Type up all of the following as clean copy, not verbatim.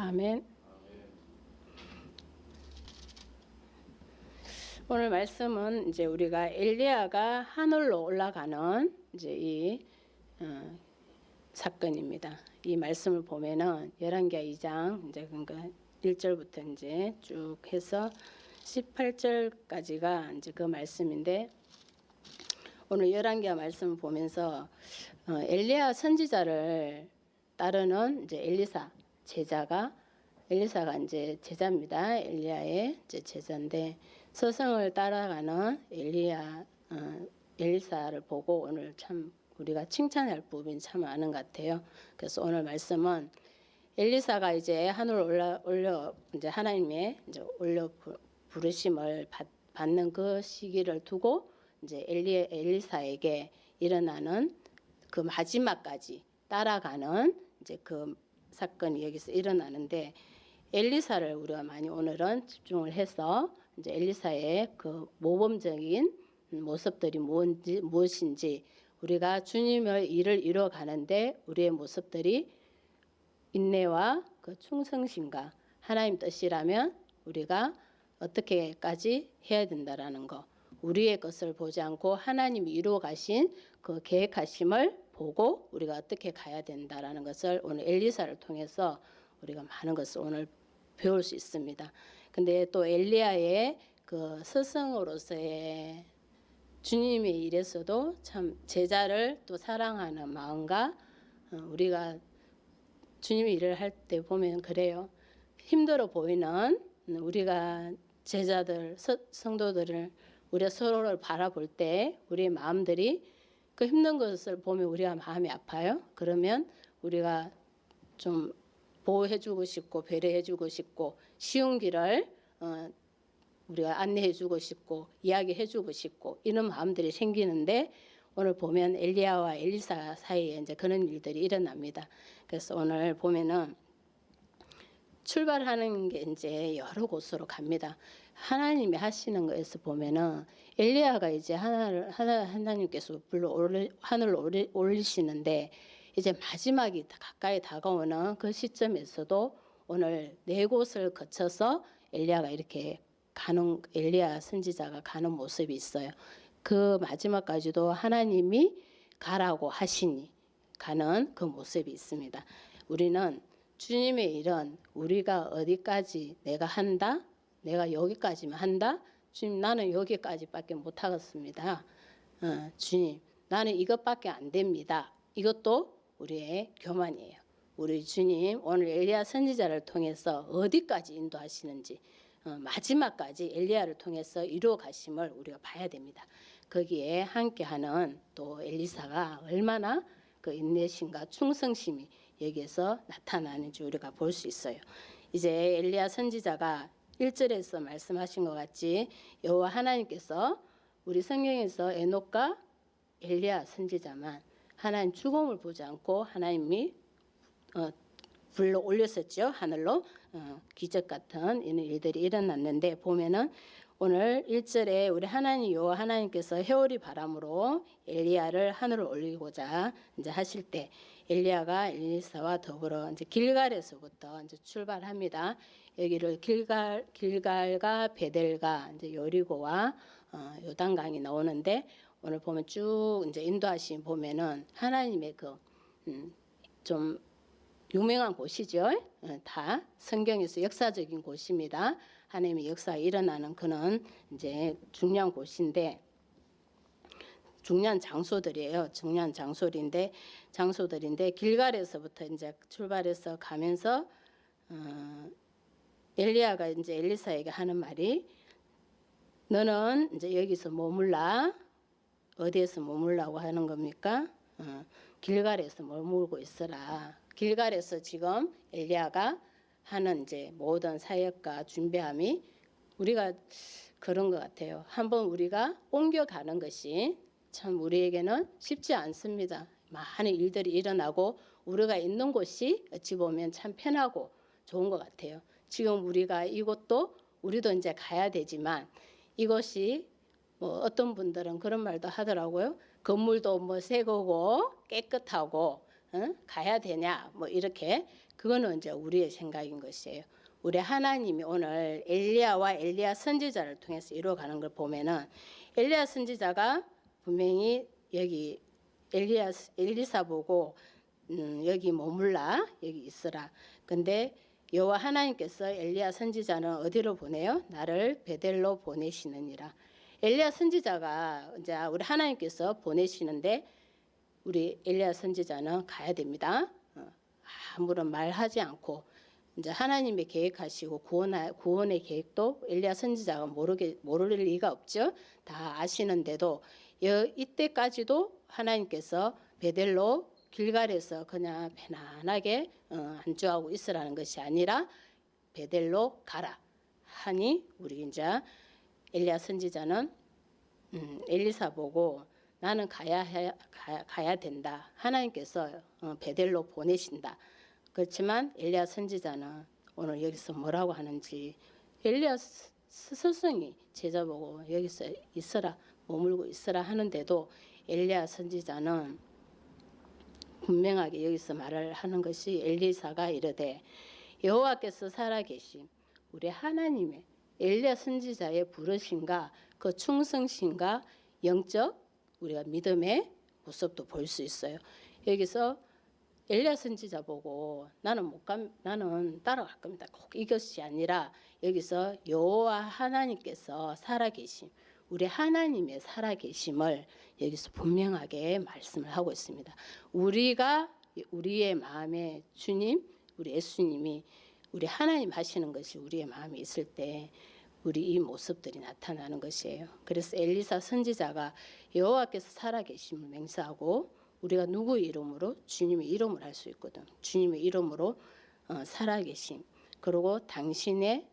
아멘. 오늘 말씀은 이제 우리가 엘리야가 하늘로 올라가는 이제 이 사건입니다. 이 말씀을 보면은 열왕기하 2장 이제 그러니까 1절부터 이제 쭉 해서 18절까지가 이제 그 말씀인데, 오늘 열왕기하 말씀을 보면서 엘리야 선지자를 따르는 이제 엘리사가 이제 제자입니다. 엘리야의 이제 제자인데, 서성을 따라가는 엘리사를 보고 오늘 참 우리가 칭찬할 부분이 참 많은 것 같아요. 그래서 오늘 말씀은 엘리사가 이제 하늘로 올려 이제 하나님의 이제 올려 부르심을 받는 그 시기를 두고 이제 엘리사에게 일어나는 그 마지막까지 따라가는 이제 그 사건이 여기서 일어나는데, 엘리사를 우리가 많이 오늘은 집중을 해서 이제 엘리사의 그 모범적인 모습들이 무엇인지, 우리가 주님의 일을 이루어가는데 우리의 모습들이 인내와 그 충성심과 하나님 뜻이라면 우리가 어떻게까지 해야 된다라는 거, 우리의 것을 보지 않고 하나님이 이루어 가신 그 계획하심을 보고 우리가 어떻게 가야 된다라는 것을 오늘 엘리사를 통해서 우리가 많은 것을 오늘 배울 수 있습니다. 근데 또 엘리야의 그 스승으로서의 주님의 일에서도 참 제자를 또 사랑하는 마음과 우리가 주님의 일을 할 때 보면 그래요. 힘들어 보이는 우리가 제자들, 성도들을 우리가 서로를 바라볼 때 우리의 마음들이 그 힘든 것을 보면 우리가 마음이 아파요. 그러면 우리가 좀 보호해주고 싶고 배려해주고 싶고 쉬운 길을 우리가 안내해주고 싶고 이야기해주고 싶고 이런 마음들이 생기는데, 오늘 보면 엘리야와 엘리사 사이에 이제 그런 일들이 일어납니다. 그래서 오늘 보면은 출발하는 게 이제 여러 곳으로 갑니다. 하나님이 하시는 거에서 보면은 엘리야가 이제 하나님께서 하늘로 올리시는데, 이제 마지막이 가까이 다가오는 그 시점에서도 오늘 4곳을 거쳐서 엘리야가 이렇게 엘리야 선지자가 가는 모습이 있어요. 그 마지막까지도 하나님이 가라고 하시니 가는 그 모습이 있습니다. 우리는 주님의 일은 우리가 어디까지 내가 한다, 내가 여기까지만 한다, 주님 나는 여기까지밖에 못하겠습니다, 주님 나는 이것밖에 안 됩니다, 이것도 우리의 교만이에요. 우리 주님 오늘 엘리야 선지자를 통해서 어디까지 인도하시는지, 마지막까지 엘리야를 통해서 이루어 가심을 우리가 봐야 됩니다. 거기에 함께하는 또 엘리사가 얼마나 그 인내심과 충성심이 여기에서 나타나는지 우리가 볼 수 있어요. 이제 엘리야 선지자가 1절에서 말씀하신 것 같이 여호와 하나님께서 우리 성경에서 에녹과 엘리야 선지자만 하나님 죽음을 보지 않고 하나님이 불러 올렸었죠. 하늘로 기적 같은 이런 일들이 일어났는데, 보면은 오늘 1절에 우리 하나님 여호와 하나님께서 해오리 바람으로 엘리야를 하늘로 올리고자 이제 하실 때, 엘리야가 엘리사와 더불어 이제 길갈에서부터 이제 출발합니다. 여기를 길갈과 베델과 이제 여리고와 요단강이 나오는데, 오늘 보면 쭉 이제 인도하신 보면은 하나님의 그 좀 유명한 곳이죠. 다 성경에서 역사적인 곳입니다. 하나님의 역사가 일어나는 그런 이제 중요한 곳인데, 중요한 장소들이에요. 중요한 장소들인데 길갈에서부터 이제 출발해서 가면서 엘리야가 이제 엘리사에게 하는 말이, 너는 이제 여기서 머물라. 어디에서 머물라고 하는 겁니까? 길갈에서 머물고 있어라. 길갈에서 지금 엘리야가 하는 이제 모든 사역과 준비함이 우리가 그런 것 같아요. 한번 우리가 옮겨가는 것이 참 우리에게는 쉽지 않습니다. 많은 일들이 일어나고 우리가 있는 곳이 어찌 보면 참 편하고 좋은 것 같아요. 지금 우리가 이곳도 우리도 이제 가야 되지만, 이것이 뭐 어떤 분들은 그런 말도 하더라고요. 건물도 뭐 새 거고 깨끗하고 가야 되냐 뭐 이렇게 그거는 이제 우리의 생각인 것이에요. 우리 하나님이 오늘 엘리야와 엘리야 선지자를 통해서 이루어가는 걸 보면은 엘리야 선지자가 분명히 여기 엘리사 보고 여기 머물라 여기 있으라. 근데 여호와 하나님께서 엘리야 선지자는 어디로 보내요? 나를 베델로 보내시느니라. 엘리야 선지자가 이제 우리 하나님께서 보내시는데 우리 엘리야 선지자는 가야 됩니다. 아무런 말하지 않고 이제 하나님의 계획하시고 구원의 계획도 엘리야 선지자가 모를 리가 없죠. 다 아시는데도 이때까지도 하나님께서 베델로 길갈에서 그냥 편안하게 안주하고 있으라는 것이 아니라 베델로 가라 하니 우리 이제 엘리야 선지자는 엘리사 보고 나는 가야 된다. 하나님께서 베델로 보내신다. 그렇지만 엘리야 선지자는 오늘 여기서 뭐라고 하는지 엘리야 스승이 제자 보고 여기서 있으라 머물고 있으라 하는데도 엘리야 선지자는 분명하게 여기서 말을 하는 것이 엘리사가 이르되 여호와께서 살아계심 우리 하나님의 엘리야 선지자의 부르심과 그 충성심과 영적 우리가 믿음의 모습도 볼 수 있어요. 여기서 엘리야 선지자 보고 나는 나는 따라갈 겁니다. 꼭 이것이 아니라 여기서 여호와 하나님께서 살아계심 우리 하나님의 살아계심을 여기서 분명하게 말씀을 하고 있습니다. 우리의 마음에 주님 우리 예수님이 우리 하나님 하시는 것이 우리의 마음에 있을 때 우리 이 모습들이 나타나는 것이에요. 그래서 엘리사 선지자가 여호와께서 살아계심을 맹세하고 우리가 누구의 이름으로 주님의 이름을 할 수 있거든. 주님의 이름으로 살아계심 그리고 당신의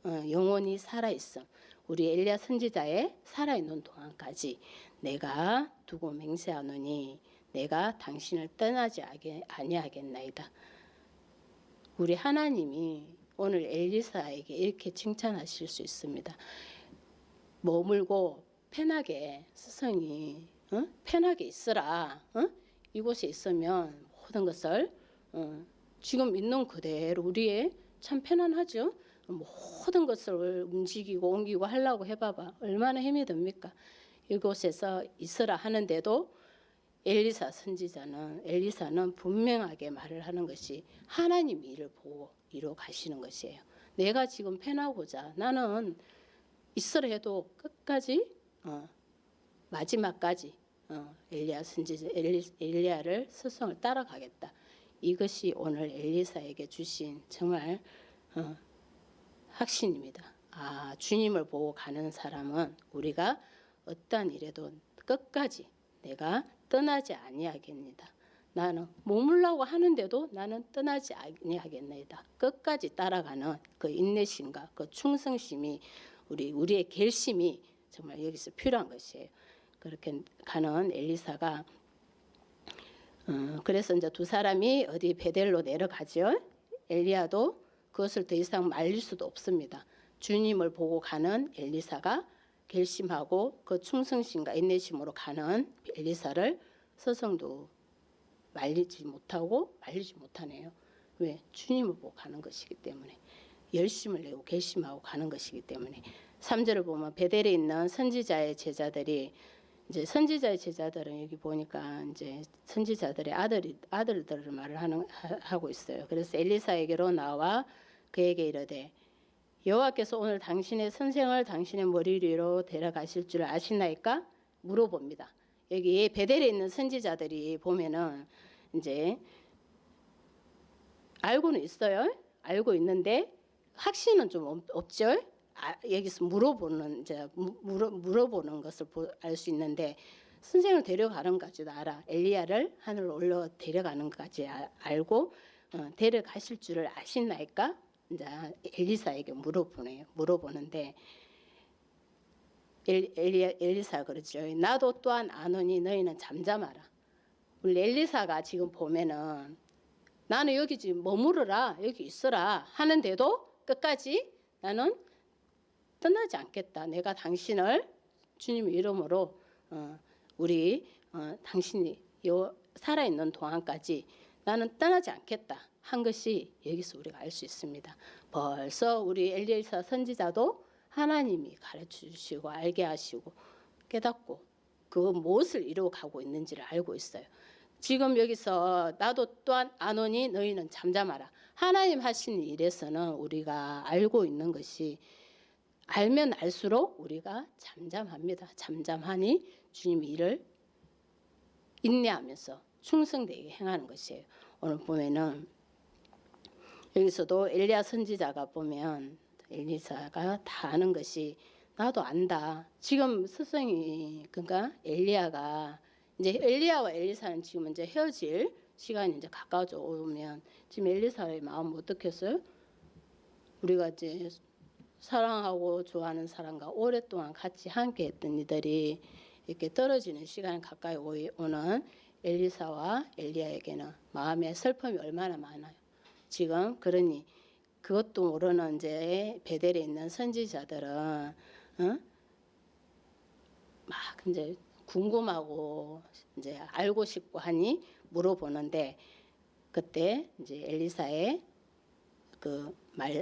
영혼이 살아있음 우리 엘리야 선지자의 살아있는 동안까지 내가 두고 맹세하노니 내가 당신을 떠나지 아니하겠나이다. 우리 하나님이 오늘 엘리사에게 이렇게 칭찬하실 수 있습니다. 머물고 편하게 스승이 편하게 있으라. 이곳에 있으면 모든 것을 지금 있는 그대로 우리의 참 편안하죠. 모든 것을 움직이고 옮기고 하려고 해봐봐. 얼마나 힘이 듭니까? 이곳에서 있으라 하는데도 엘리사는 분명하게 말을 하는 것이 하나님 일을 보고 이루어 가시는 것이에요. 내가 지금 편하고자 나는 있으라 해도 끝까지 마지막까지 엘리야를 스승을 따라가겠다. 이것이 오늘 엘리사에게 주신 정말 확신입니다. 주님을 보고 가는 사람은 우리가 어떠한 일에도 끝까지 내가 떠나지 아니하겠니다. 나는 머물라고 하는데도 나는 떠나지 아니하겠나이다. 끝까지 따라가는 그 인내심과 그 충성심이 우리의 결심이 정말 여기서 필요한 것이에요. 그렇게 가는 엘리사가 그래서 이제 두 사람이 어디 베델로 내려가죠. 엘리야도 그것을 더 이상 말릴 수도 없습니다. 주님을 보고 가는 엘리사가 결심하고 그 충성심과 인내심으로 가는 엘리사를 스승도 말리지 못하네요. 왜? 주님을 보고 가는 것이기 때문에 열심을 내고 결심하고 가는 것이기 때문에 3절을 보면 베델에 있는 선지자의 제자들이 이제 선지자의 제자들은 여기 보니까 이제 선지자들의 아들들을 말을 하고 있어요. 그래서 엘리사에게로 나와 그에게 이르되 여호와께서 오늘 당신의 선생을 당신의 머리 위로 데려가실 줄 아시나이까? 물어봅니다. 여기 베델에 있는 선지자들이 보면은 이제 알고는 있어요. 알고 있는데 확신은 좀 없죠. 여기서 물어보는 것을 알 수 있는데 선생을 데려가는 것까지도 알아. 엘리야를 하늘로 올려 데려가는 것까지 알고 데려가실 줄을 아시나이까? 이제 엘리사에게 물어보는데 엘리사가 그러죠. 나도 또한 아노니 너희는 잠잠하라. 우리 엘리사가 지금 보면은 나는 여기 지금 머무르라 여기 있어라 하는데도 끝까지 나는 떠나지 않겠다. 내가 당신을 주님의 이름으로 우리 당신이 살아있는 동안까지 나는 떠나지 않겠다 한 것이 여기서 우리가 알 수 있습니다. 벌써 우리 엘리사 선지자도 하나님이 가르쳐 주시고 알게 하시고 깨닫고 그 무엇을 이루어가고 있는지를 알고 있어요. 지금 여기서 나도 또한 안 오니 너희는 잠잠하라. 하나님 하시는 일에서는 우리가 알고 있는 것이 알면 알수록 우리가 잠잠합니다. 잠잠하니 주님 일을 인내하면서 충성되게 행하는 것이에요. 오늘 보면은 여기서도 엘리야 선지자가 보면 엘리사가 다 아는 것이 나도 안다. 지금 스승이 그러니까 엘리야가 이제 엘리야와 엘리사는 지금 이제 헤어질 시간이 이제 가까워져 오면 지금 엘리사의 마음 어떻겠어요? 우리가 이제 사랑하고 좋아하는 사람과 오랫동안 같이 함께했던 이들이 이렇게 떨어지는 시간이 가까이 오는 엘리사와 엘리야에게는 마음의 슬픔이 얼마나 많아요. 지금 그러니 그것도 모르는 이제 베델에 있는 선지자들은 막 이제 궁금하고 이제 알고 싶고 하니 물어보는데 그때 이제 엘리사의 그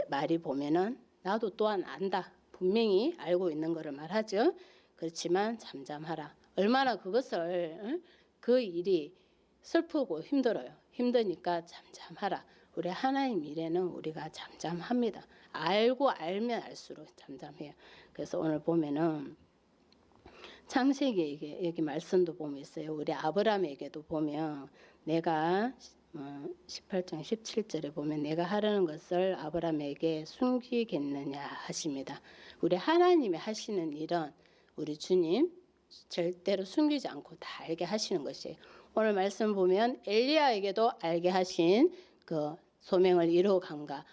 말이 보면은 나도 또한 안다. 분명히 알고 있는 거를 말하죠. 그렇지만 잠잠하라. 얼마나 그것을 그 일이 슬프고 힘들어요. 힘드니까 잠잠하라. 우리 하나님 일에는 우리가 잠잠합니다. 알고 알면 알수록 잠잠해요. 그래서 오늘 보면은 창세기 여기 말씀도 보면 있어요. 우리 아브라함에게도 보면 내가 18장 17절에 보면 내가 하려는 것을 아브라함에게 숨기겠느냐 하십니다. 우리 하나님이 하시는 일은 우리 주님 절대로 숨기지 않고 다 알게 하시는 것이에요. 오늘 말씀 보면 엘리야에게도 알게 하신 그 소명을 이루어간가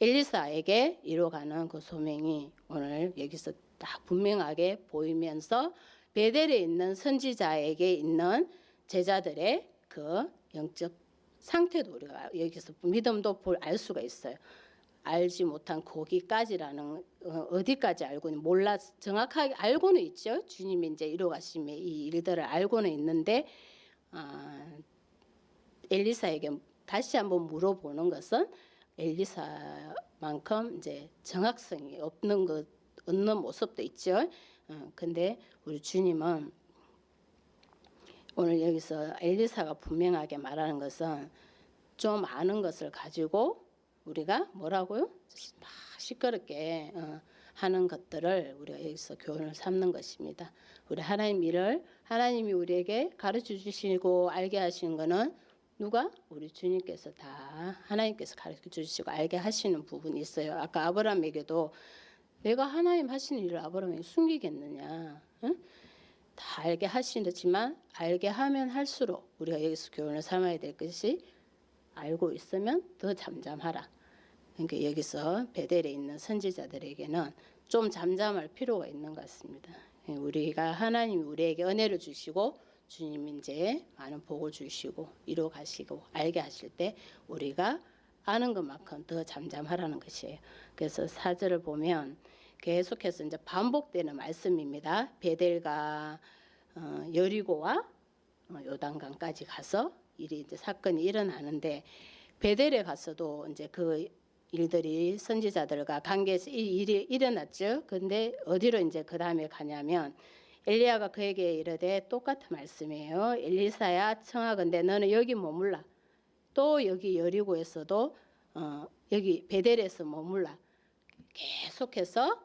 엘리사에게 이루어가는 그 소명이 오늘 여기서 딱 분명하게 보이면서 베델에 있는 선지자에게 있는 제자들의 그 영적 상태도 우리가 여기서 믿음도 알 수가 있어요. 알지 못한 거기까지라는 어디까지 알고는 몰라 정확하게 알고는 있죠. 주님이 이제 이루어가심의 이 일들을 알고는 있는데 엘리사에게 다시 한번 물어보는 것은 엘리사만큼 이제 정확성이 없는 모습도 있죠. 근데 우리 주님은 오늘 여기서 엘리사가 분명하게 말하는 것은 좀 아는 것을 가지고 우리가 뭐라고요? 막 시끄럽게 하는 것들을 우리가 여기서 교훈을 삼는 것입니다. 우리 하나님 일을 하나님이 우리에게 가르쳐 주시고 알게 하시는 것은 누가? 우리 주님께서 다 하나님께서 가르쳐 주시고 알게 하시는 부분이 있어요. 아까 아브라함에게도 내가 하나님 하시는 일을 아브라함에게 숨기겠느냐? 응? 다 알게 하시지만 알게 하면 할수록 우리가 여기서 교훈을 삼아야 될 것이 알고 있으면 더 잠잠하라. 그러니까 여기서 베델에 있는 선지자들에게는 좀 잠잠할 필요가 있는 것 같습니다. 우리가 하나님이 우리에게 은혜를 주시고 주님 이제 많은 복을 주시고 이루어 가시고 알게 하실 때 우리가 아는 것만큼 더 잠잠하라는 것이에요. 그래서 4절을 보면 계속해서 이제 반복되는 말씀입니다. 베델과 여리고와 요단강까지 가서 일이 이제 사건이 일어나는데 베델에 가서도 이제 그 일들이 선지자들과 관계에서 이 일이 일어났죠. 근데 어디로 이제 그 다음에 가냐면 엘리야가 그에게 이르되 똑같은 말씀이에요. 엘리사야 청하건대 너는 여기 머물라. 또 여기 여리고에서도 여기 베델에서 머물라. 계속해서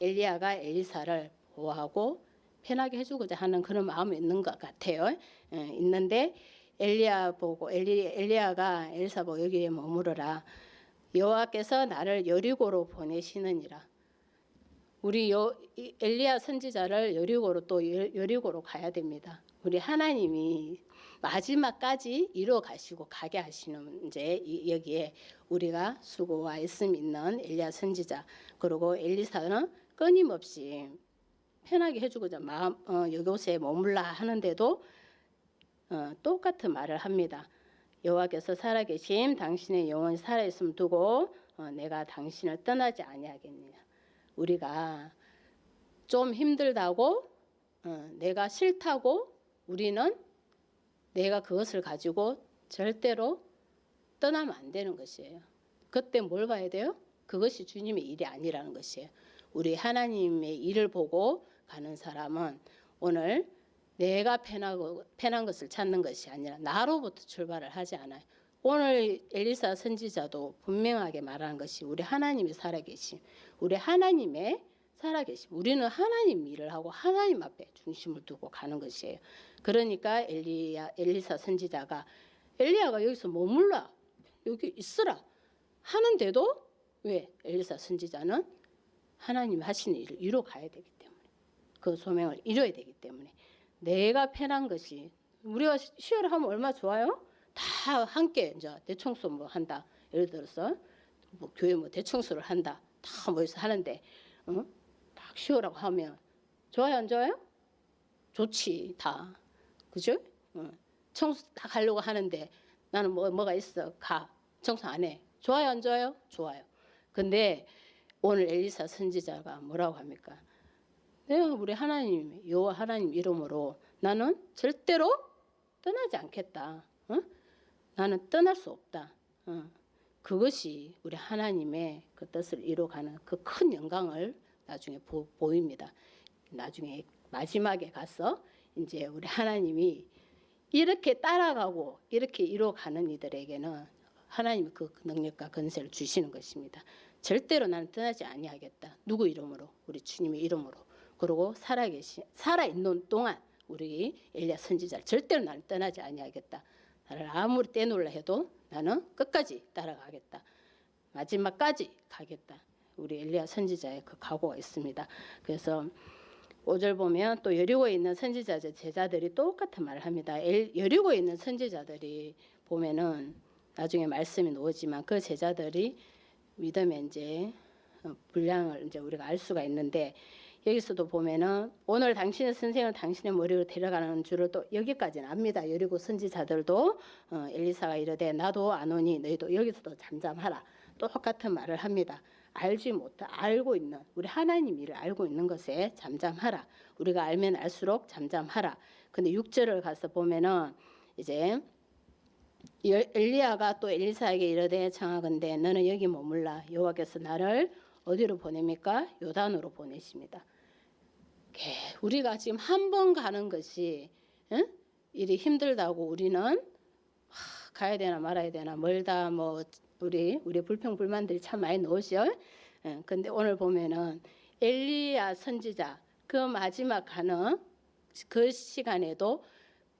엘리야가 엘리사를 보호하고 편하게 해주고자 하는 그런 마음이 있는 것 같아요. 있는데 엘리야가 엘리사 보고 여기에 머무르라. 여호와께서 나를 여리고로 보내시느니라. 우리 엘리야 선지자를 여리고로 또 여리고로 가야 됩니다. 우리 하나님이 마지막까지 이루어 가시고 가게 하시는 이제 여기에 우리가 수고와 애씀 있는 엘리야 선지자 그리고 엘리사는 끊임없이 편하게 해주고자 여곳에 머물라 하는데도 똑같은 말을 합니다. 여호와께서 살아계심 당신의 영혼이 살아있음 두고 내가 당신을 떠나지 아니하겠느냐. 우리가 좀 힘들다고 내가 싫다고 우리는 내가 그것을 가지고 절대로 떠나면 안 되는 것이에요. 그때 뭘 봐야 돼요? 그것이 주님의 일이 아니라는 것이에요. 우리 하나님의 일을 보고 가는 사람은 오늘 내가 편한 것을 찾는 것이 아니라 나로부터 출발을 하지 않아요. 오늘 엘리사 선지자도 분명하게 말하는 것이 우리 하나님이 살아계심, 우리 하나님의 살아계심. 우리는 하나님 일을 하고 하나님 앞에 중심을 두고 가는 것이에요. 그러니까 엘리사 선지자가 엘리야가 여기서 머물라, 여기 있으라 하는데도 왜 엘리사 선지자는 하나님 하시는 일을 이루어 가야 되기 때문에, 그 소명을 이루어야 되기 때문에, 내가 편한 것이, 우리가 시혈을 하면 얼마나 좋아요? 다 함께 이제 대청소 뭐 한다. 예를 들어서 뭐 교회 뭐 대청소를 한다. 다 모여서 하는데 딱 쉬어라고 하면 좋아요 안 좋아요? 좋지 다. 그죠? 청소 다 가려고 하는데 나는 뭐가 있어. 가. 청소 안 해. 좋아요 안 좋아요? 좋아요. 근데 오늘 엘리사 선지자가 뭐라고 합니까? 내가 우리 하나님 여호와 하나님 이름으로 나는 절대로 떠나지 않겠다. 나는 떠날 수 없다. 그것이 우리 하나님의 그 뜻을 이루어가는 그 큰 영광을 나중에 보입니다. 나중에 마지막에 가서 이제 우리 하나님이 이렇게 따라가고 이렇게 이루어가는 이들에게는 하나님이 그 능력과 권세를 주시는 것입니다. 절대로 나는 떠나지 아니하겠다. 누구 이름으로? 우리 주님의 이름으로. 그리고 살아있는 동안 우리 엘리야 선지자를 절대로 나는 떠나지 아니하겠다. 나를 아무리 떼놓으려 해도 나는 끝까지 따라가겠다. 마지막까지 가겠다. 우리 엘리야 선지자의 그 각오가 있습니다. 그래서 5절 보면 또 여리고에 있는 선지자 제자들이 똑같은 말을 합니다. 여리고에 있는 선지자들이 보면은 나중에 말씀이 나오지만 그 제자들이 믿음의 이제 분량을 이제 우리가 알 수가 있는데, 여기서도 보면은 오늘 당신의 선생을 당신의 머리로 데려가는 줄을 또 여기까지는 압니다. 여리고 선지자들도 엘리사가 이르되 나도 아노니 너희도 여기서도 잠잠하라. 똑같은 말을 합니다. 알고 있는 우리 하나님 일을 알고 있는 것에 잠잠하라. 우리가 알면 알수록 잠잠하라. 근데 6절을 가서 보면은 이제 엘리야가 또 엘리사에게 이르되 청하건대 너는 여기 머물라. 여호와께서 나를 어디로 보냅니까? 요단으로 보내십니다. 우리가 지금 한 번 가는 것이 일이 힘들다고 우리는 가야 되나 말아야 되나 멀다 뭐 우리 불평불만들이 참 많이 나오죠. 근데 오늘 보면은 엘리야 선지자 그 마지막 가는 그 시간에도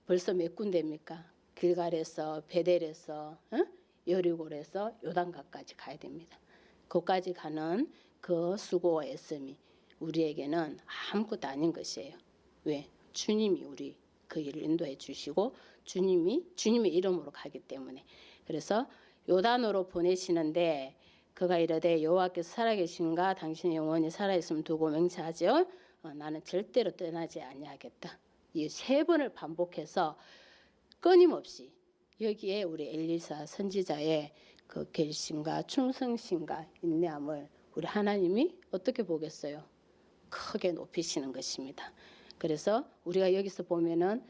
벌써 몇 군데입니까? 길갈에서 베델에서 여리고에서 요단강까지 가야 됩니다. 거기까지 가는 그 수고와 애씀이 우리에게는 아무것도 아닌 것이에요. 왜? 주님이 우리 그 일을 인도해 주시고 주님의 이름으로 가기 때문에. 그래서 요단으로 보내시는데 그가 이르되 여호와께서 살아계신가 당신의 영혼이 살아있으면 두고 맹세하죠. 나는 절대로 떠나지 아니하겠다. 이 3번을 반복해서 끊임없이 여기에 우리 엘리사 선지자의 그 결심과 충성심과 인내함을 우리 하나님이 어떻게 보겠어요? 크게 높이시는 것입니다. 그래서 우리가 여기서 보면은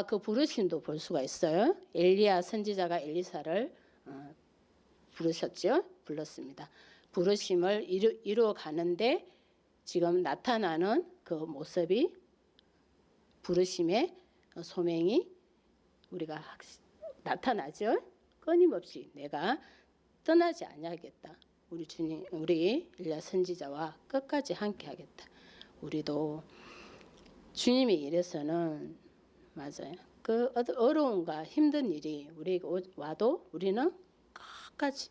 그 부르심도 볼 수가 있어요. 엘리야 선지자가 엘리사를 부르셨죠? 불렀습니다. 부르심을 이루어 가는데 지금 나타나는 그 모습이 부르심의 소명이 우리가 나타나죠. 끊임없이 내가 떠나지 아니하겠다. 우리 주님, 우리 엘리야 선지자와 끝까지 함께하겠다. 우리도 주님의 일에서는 맞아요. 그 어려움과 힘든 일이 우리에게 와도 우리는 끝까지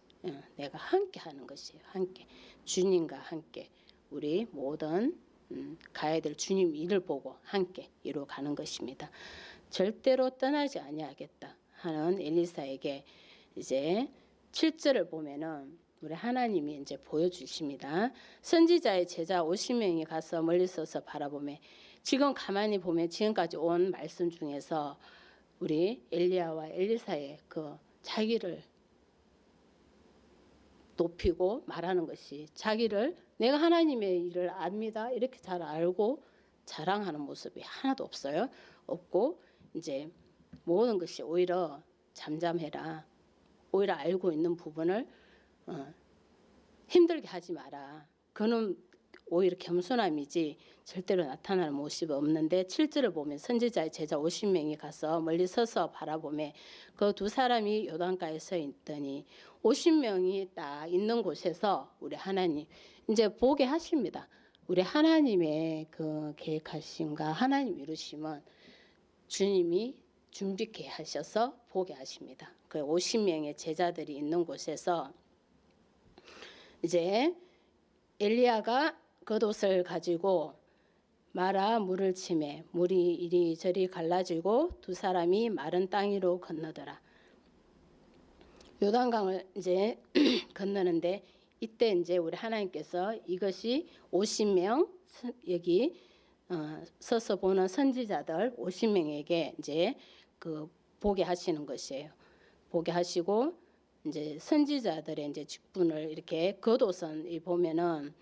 내가 함께하는 것이에요. 함께 주님과 함께 우리 모든 가야 될 주님 일을 보고 함께 이루어가는 것입니다. 절대로 떠나지 아니하겠다 하는 엘리사에게 이제 7절을 보면은 우리 하나님이 이제 보여주십니다. 선지자의 제자 50명이 가서 멀리 서서 바라보며 지금 가만히 보면 지금까지 온 말씀 중에서 우리 엘리야와 엘리사의 그 자기를 높이고 말하는 것이 자기를 내가 하나님의 일을 압니다. 이렇게 잘 알고 자랑하는 모습이 하나도 없어요. 없고 이제 모든 것이 오히려 잠잠해라. 오히려 알고 있는 부분을 힘들게 하지 마라. 그는 오히려 겸손함이지 절대로 나타나는 모습이 없는데 7절을 보면 선지자의 제자 50명이 가서 멀리 서서 바라보매 그 두 사람이 요단가에 서 있더니 50명이 딱 있는 곳에서 우리 하나님 이제 보게 하십니다. 우리 하나님의 그 계획하심과 하나님 이루심은 주님이 준비케 하셔서 보게 하십니다. 그 50명의 제자들이 있는 곳에서 이제 엘리야가 겉옷을 가지고 마라 물을 치매 물이 이리저리 갈라지고 두 사람이 마른 땅 위로 건너더라. 요단강을 이제 건너는데 이때 이제 우리 하나님께서 이것이 50명 여기 서서 보는 선지자들 50명에게 이제 그 보게 하시는 것이에요. 보게 하시고 이제 선지자들의 이제 직분을 이렇게 겉옷은 보면은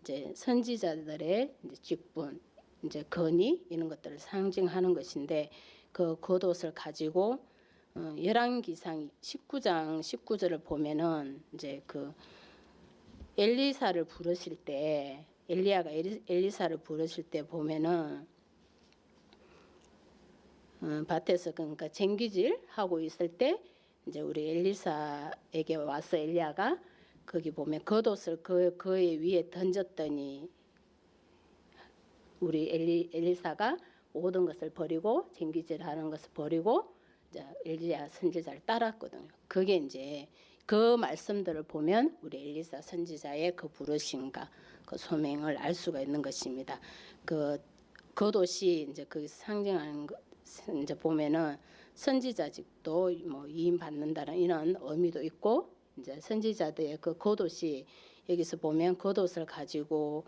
이제 선지자들의 이제 직분, 이제 건의 이런 것들을 상징하는 것인데 그 겉옷을 가지고 열왕기상 19장 19절을 보면은 이제 그 엘리사를 부르실 때 엘리야가 엘리사를 부르실 때 보면은 밭에서 그러니까 쟁기질 하고 있을 때 이제 우리 엘리사에게 와서 엘리야가 거기 보면 겉옷을 그의 위에 던졌더니 우리 엘리사가 모든 것을 버리고 쟁기질하는 것을 버리고 이제 엘리야 선지자를 따랐거든요. 그게 이제 그 말씀들을 보면 우리 엘리사 선지자의 그 부르심과 그 소명을 알 수가 있는 것입니다. 그 겉옷이 이제 그 상징하는 것 이제 보면은 선지자직도 뭐 이임 받는다는 이런 의미도 있고 이제 선지자들의 그 겉옷이 여기서 보면 겉옷을 가지고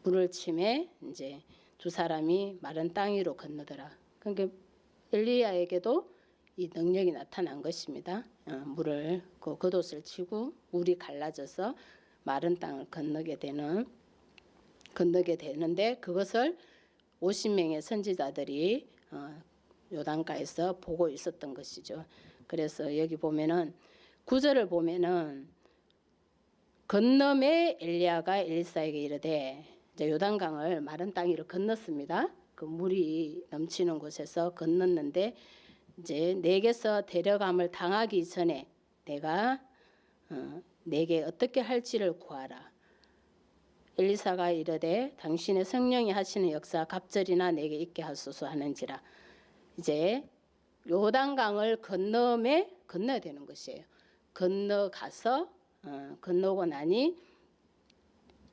물을 치매 이제 두 사람이 마른 땅 위로 건너더라. 그러니까 엘리야에게도 이 능력이 나타난 것입니다. 물을 그 겉옷을 치고 물이 갈라져서 마른 땅을 건너게 되는데 그것을 50명의 선지자들이 요단가에서 보고 있었던 것이죠. 그래서 여기 보면은 9절을 보면은 건너매 엘리야가 엘리사에게 이르되 이제 요단강을 마른 땅 위로 건넜습니다. 그 물이 넘치는 곳에서 건넜는데 이제 내게서 데려감을 당하기 전에 내가 내게 어떻게 할지를 구하라. 엘리사가 이르되 당신의 성령이 하시는 역사 갑절이나 내게 있게 하소서 하는지라. 이제 요단강을 건너야 되는 것이에요. 건너가서 건너고 나니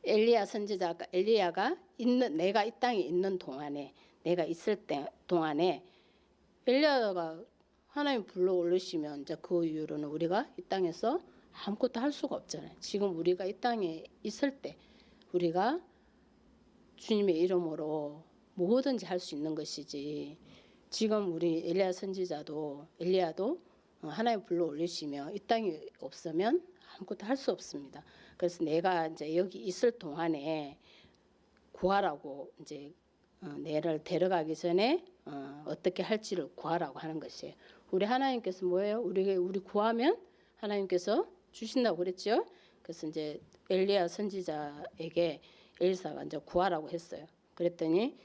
엘리야 선지자가 엘리야가 있는 내가 이 땅에 있는 동안에 내가 있을 때 동안에 엘리야가 하나님 불러 올리시면 이제 그 이후로는 우리가 이 땅에서 아무것도 할 수가 없잖아요. 지금 우리가 이 땅에 있을 때 우리가 주님의 이름으로 뭐든지 할 수 있는 것이지. 지금 우리 엘리야도 하나님 불러 올리시며 이 땅에 없으면 아무것도 할 수 없습니다. 그래서 내가 이제 여기 있을 동안에 구하라고 이제 내를 데려가기 전에 어떻게 할지를 구하라고 하는 것이에요. 우리 하나님께서 뭐예요? 우리 구하면 하나님께서 주신다고 그랬죠. 그래서 이제 엘리야 선지자에게 엘리사가 이제 구하라고 했어요. 그랬더니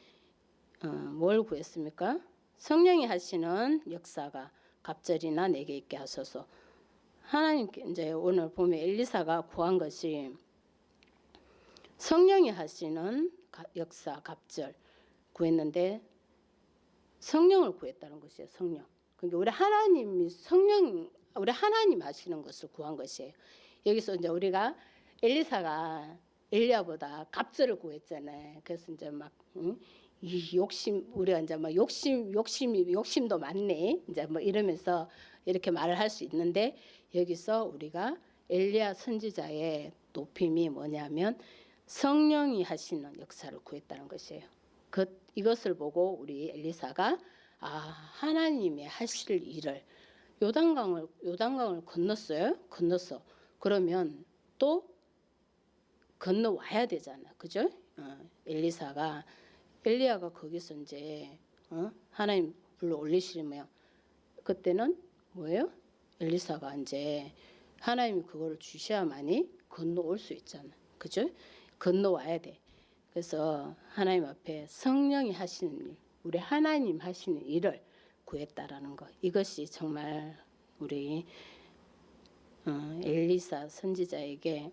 뭘 구했습니까? 성령이 하시는 역사가 갑절이나 내게 있게 하소서. 하나님께 이제 오늘 보면 엘리사가 구한 것이 성령이 하시는 역사 갑절 구했는데 성령을 구했다는 것이에요. 성령. 그러니까 우리 하나님 하시는 것을 구한 것이에요. 여기서 이제 우리가 엘리사가 엘리야보다 갑절을 구했잖아요. 그래서 이제 막 이 우리가 이제 막 욕심도 많네. 이제 뭐 이러면서 이렇게 말을 할 수 있는데 여기서 우리가 엘리야 선지자의 높임이 뭐냐면 성령이 하시는 역사를 구했다는 것이에요. 이것을 보고 우리 엘리사가 하나님이 하실 일을 요단강을 건넜어. 그러면 또 건너와야 되잖아. 그죠? 엘리야가 거기서 이제 하나님 불러 올리시면 그때는 뭐예요? 엘리사가 이제 하나님이 그거를 주셔야만이 건너올 수 있잖아. 그죠? 건너와야 돼. 그래서 하나님 앞에 성령이 하시는 일, 우리 하나님 하시는 일을 구했다라는 거. 이것이 정말 우리 엘리사 선지자에게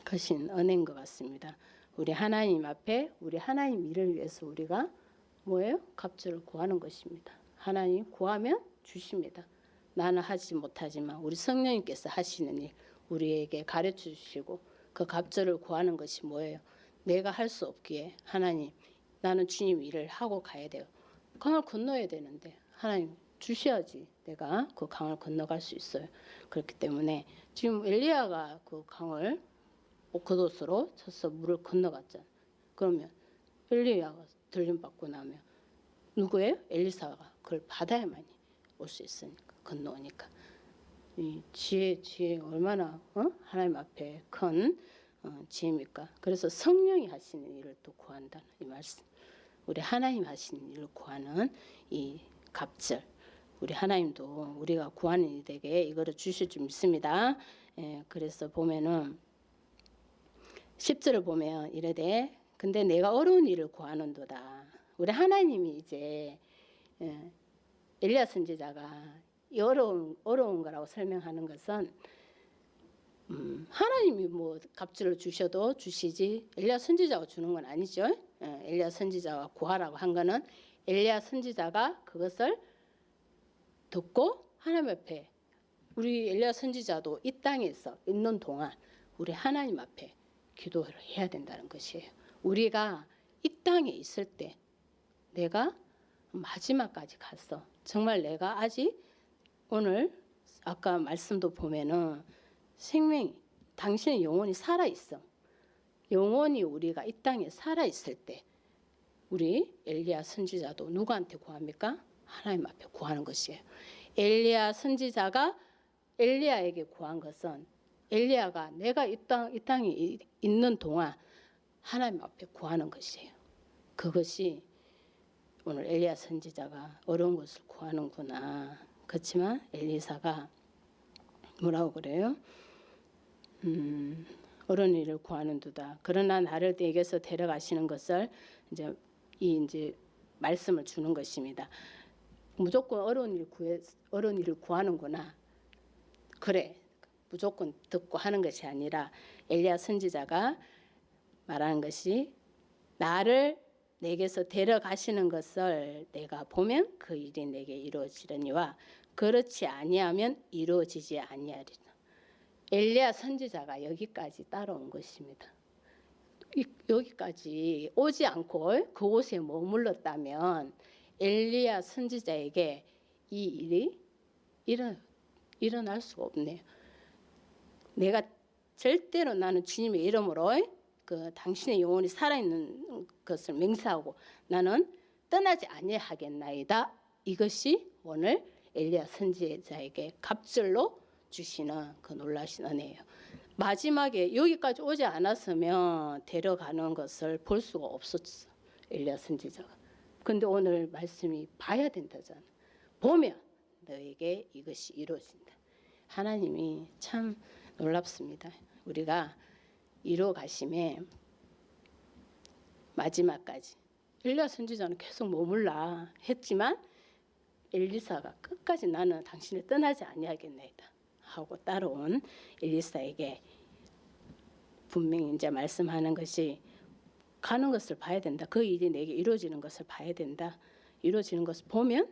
거신 은혜인 것 같습니다. 우리 하나님 앞에 우리 하나님 일을 위해서 우리가 뭐예요? 갑절을 구하는 것입니다. 하나님 구하면 주십니다. 나는 하지 못하지만 우리 성령님께서 하시는 일 우리에게 가르쳐 주시고 그 갑절을 구하는 것이 뭐예요? 내가 할 수 없기에 하나님 나는 주님 일을 하고 가야 돼요. 강을 건너야 되는데 하나님 주셔야지 내가 그 강을 건너갈 수 있어요. 그렇기 때문에 지금 엘리야가 그 강을 겉옷으로 쳐서 물을 건너갔잖아. 그러면 엘리야가 들림받고 나면 누구예요? 엘리사가 그걸 받아야만이 올 수 있으니까 건너오니까 이 지혜 얼마나 하나님 앞에 큰 지혜입니까? 그래서 성령이 하시는 일을 또 구한다는 이 말씀. 우리 하나님 하시는 일을 구하는 이 갑절. 우리 하나님도 우리가 구하는 이들에게 이거를 주실 줄 믿습니다. 그래서 보면은 10절을 보면 이르되 근데 내가 어려운 일을 구하는도다. 우리 하나님이 이제 엘리야 선지자가 이 어려운 거라고 설명하는 것은 하나님이 뭐 갑절을 주셔도 주시지 엘리야 선지자가 주는 건 아니죠. 엘리야 선지자가 구하라고 한 거는 엘리야 선지자가 그것을 듣고 하나님 앞에 우리 엘리야 선지자도 이 땅에서 있는 동안 우리 하나님 앞에 기도를 해야 된다는 것이에요. 우리가 이 땅에 있을 때 내가 마지막까지 갔어. 정말 내가 아직 오늘 아까 말씀도 보면은 생명이 당신의 영혼이 살아 있어. 영혼이 우리가 이 땅에 살아 있을 때 우리 엘리야 선지자도 누구한테 구합니까? 하나님 앞에 구하는 것이에요. 엘리야 선지자가 엘리야에게 구한 것은 엘리야가 내가 이 땅에 있는 동안 하나님 앞에 구하는 것이에요. 그것이 오늘 엘리야 선지자가 어려운 것을 구하는구나. 그렇지만 엘리사가 뭐라고 그래요? 어려운 일을 구하는도다. 그러나 나를 내게서 데려가시는 것을 이제 말씀을 주는 것입니다. 무조건 어려운 일을 구하는구나. 그래. 무조건 듣고 하는 것이 아니라 엘리야 선지자가 말하는 것이 나를 내게서 데려가시는 것을 내가 보면 그 일이 내게 이루어지려니와 그렇지 아니하면 이루어지지 아니하리라. 엘리야 선지자가 여기까지 따라온 것입니다. 여기까지 오지 않고 그곳에 머물렀다면 엘리야 선지자에게 이 일이 일어날 수가 없네요. 내가 절대로 나는 주님의 이름으로 그 당신의 영혼이 살아있는 것을 맹세하고 나는 떠나지 아니하겠나이다. 이것이 오늘 엘리야 선지자에게 갑절로 주시는 그 놀라신 은혜예요. 마지막에 여기까지 오지 않았으면 데려가는 것을 볼 수가 없었어. 엘리야 선지자가. 근데 오늘 말씀이 봐야 된다잖아. 보면 너에게 이것이 이루어진다. 하나님이 참 놀랍습니다. 우리가 이루어 가심에 마지막까지 엘리야 선지자는 계속 머물라 했지만 엘리사가 끝까지 나는 당신을 떠나지 아니하겠나이다 하고 따라온 엘리사에게 분명히 이제 말씀하는 것이 가는 것을 봐야 된다. 그 일이 내게 이루어지는 것을 봐야 된다. 이루어지는 것을 보면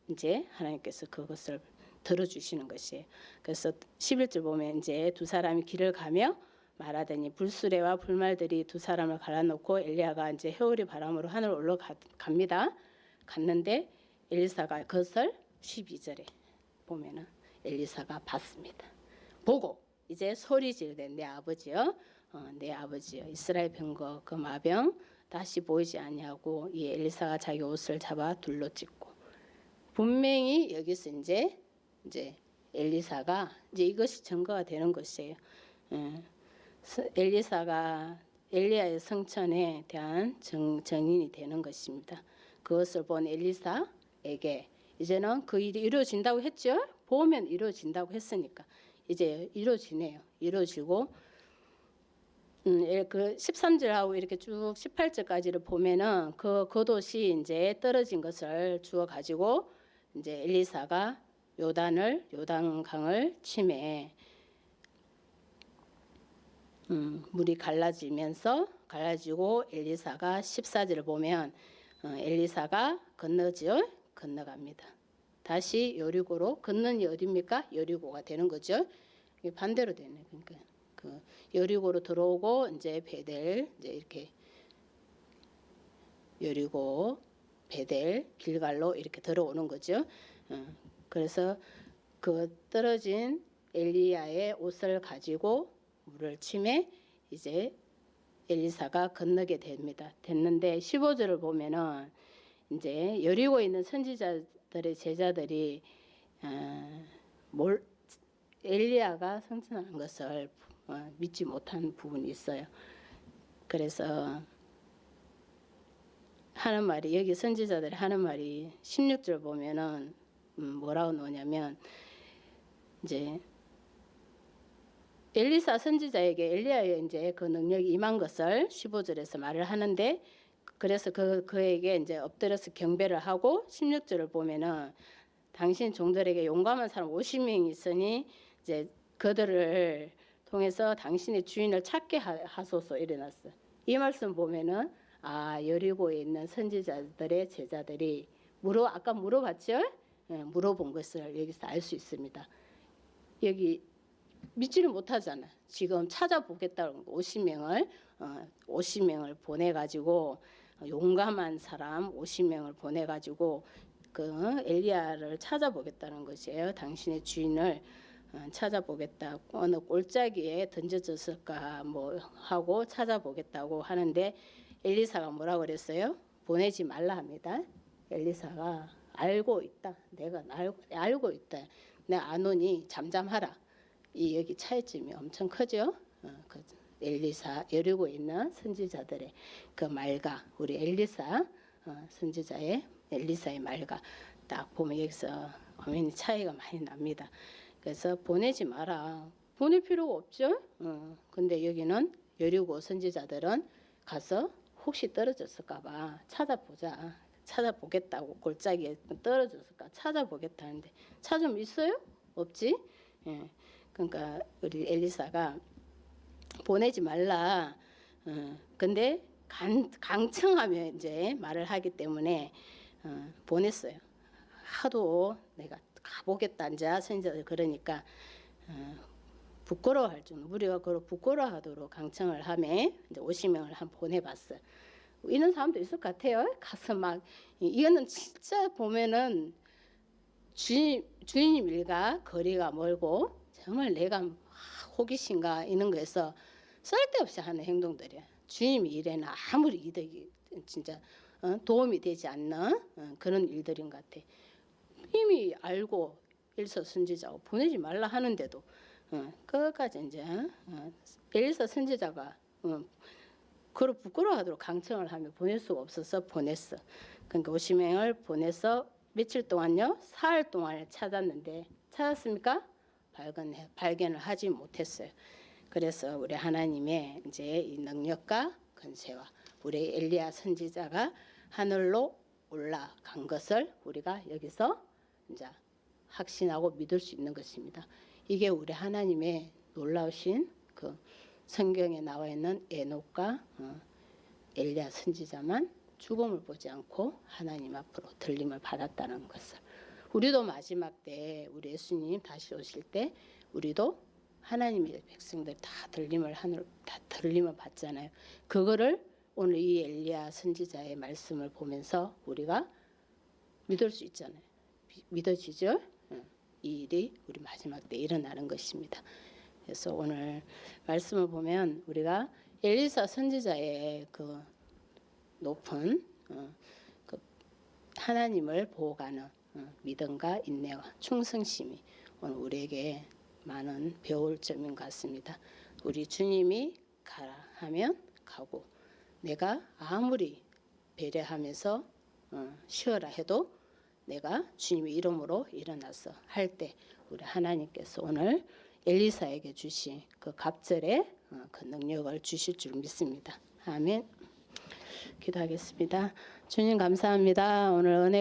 이제 하나님께서 그것을 들어주시는 것이에요. 그래서 11절 보면 이제 두 사람이 길을 가며 말하더니 불수레와 불말들이 두 사람을 갈라놓고 엘리야가 이제 회오리 바람으로 하늘 올라갑니다. 갔는데 엘리사가 그것을 12절에 보면은 엘리사가 봤습니다. 보고 이제 소리 지르되 내 아버지여, 내 아버지여, 이스라엘 병거 그 마병 다시 보이지 아니하고 이 엘리사가 자기 옷을 잡아 둘러 찢고 분명히 여기서 이제 엘리사가 이제 이것이 증거가 되는 것이에요. 엘리사가 엘리야의 성천에 대한 증인이 되는 것입니다. 그것을 본 엘리사에게 이제는 그 일이 이루어진다고 했죠. 보면 이루어진다고 했으니까 이제 이루어지네요. 이루어지고 그 13절하고 이렇게 쭉 18절까지를 보면은 그 겉옷이 이제 떨어진 것을 주워 가지고 이제 엘리사가 요단강을 치매 물이 갈라지고 엘리사가 14절을 보면 엘리사가 건너갑니다. 다시 여리고로 건너니 어디입니까? 여리고가 되는 거죠. 이게 반대로 되네. 그러니까 그 여리고로 들어오고 이제 베델 이제 이렇게 여리고 베델 길갈로 이렇게 들어오는 거죠. 그래서 그 떨어진 엘리야의 옷을 가지고 물을 치매 이제 엘리사가 건너게 됩니다. 됐는데 15절을 보면은 이제 여리고에 있는 선지자들의 제자들이 엘리야가 승천한 것을 믿지 못한 부분이 있어요. 그래서 하는 말이 여기 선지자들이 하는 말이 16절 보면은 뭐라고 나오냐면 이제 엘리사 선지자에게 엘리야의 이제 그 능력이 임한 것을 15절에서 말을 하는데 그래서 그에게 이제 엎드려서 경배를 하고 16절을 보면은 당신 종들에게 용감한 사람 50명이 있으니 이제 그들을 통해서 당신의 주인을 찾게 하소서 이래놨어. 이 말씀 보면은 여리고에 있는 선지자들의 제자들이 아까 물어봤죠? 물어본 것을 여기서 알 수 있습니다. 여기 믿지를 못하잖아. 지금 찾아보겠다는 50명을 보내가지고 용감한 사람 50명을 보내가지고 그 엘리야를 찾아보겠다는 것이에요. 당신의 주인을 찾아보겠다. 어느 골짜기에 던져졌을까 뭐 하고 찾아보겠다고 하는데 엘리사가 뭐라고 그랬어요? 보내지 말라 합니다. 엘리사가 알고 있다. 내가 알고 있다. 내가 안 오니 잠잠하라. 여기 차이점이 엄청 크죠. 그 엘리사 여리고에 있는 선지자들의 그 말과 우리 엘리사 선지자의 엘리사의 말과 딱 보면 여기서 엄연히 차이가 많이 납니다. 그래서 보내지 마라. 보낼 필요가 없죠. 근데 여기는 여리고 선지자들은 가서 혹시 떨어졌을까봐 찾아보겠다고 골짜기에 떨어졌을까 찾아보겠다는데 찾으면 있어요? 없지. 그러니까 우리 엘리사가 보내지 말라. 근데 강청하며 이제 말을 하기 때문에 보냈어요. 하도 내가 가보겠다 이제 선지자들 그러니까 부끄러워할 정도 우리가 부끄러워하도록 강청을 하며 이제 50명을 한 보내봤어. 이런 사람도 있을 것 같아요. 가서 막 이거는 진짜 보면은 주인님 일과 거리가 멀고 정말 내가 호기심과 이런 거에서 쓸데없이 하는 행동들이야. 주님 일에는 아무리 이득이 진짜 도움이 되지 않는 그런 일들인 것 같아. 이미 알고 엘리사 선지자가 보내지 말라 하는데도 그것까지 이제 엘리사 선지자가 그걸 부끄러워하도록 강청을 하며 보낼 수가 없어서 보냈어. 그러니까 50명을 보내서 며칠 동안요? 사흘 동안을 찾았는데 찾았습니까? 발견을 하지 못했어요. 그래서 우리 하나님의 이제 이 능력과 권세와 우리 엘리야 선지자가 하늘로 올라간 것을 우리가 여기서 이제 확신하고 믿을 수 있는 것입니다. 이게 우리 하나님의 놀라우신 그 성경에 나와 있는 에녹과 엘리야 선지자만 죽음을 보지 않고 하나님 앞으로 들림을 받았다는 것을 우리도 마지막 때 우리 예수님 다시 오실 때 우리도 하나님의 백성들 다 들림을 받잖아요. 그거를 오늘 이 엘리야 선지자의 말씀을 보면서 우리가 믿을 수 있잖아요. 믿어지죠? 이 일이 우리 마지막 때 일어나는 것입니다. 그래서 오늘 말씀을 보면 우리가 엘리사 선지자의 그 높은 그 하나님을 보호하는 믿음과 인내와 충성심이 오늘 우리에게 많은 배울 점인 것 같습니다. 우리 주님이 가라 하면 가고 내가 아무리 배려하면서 쉬어라 해도 내가 주님의 이름으로 일어나서 할 때 우리 하나님께서 오늘 엘리사에게 주신 그 갑절의 그 능력을 주실 줄 믿습니다. 아멘. 기도하겠습니다. 주님 감사합니다. 오늘 은혜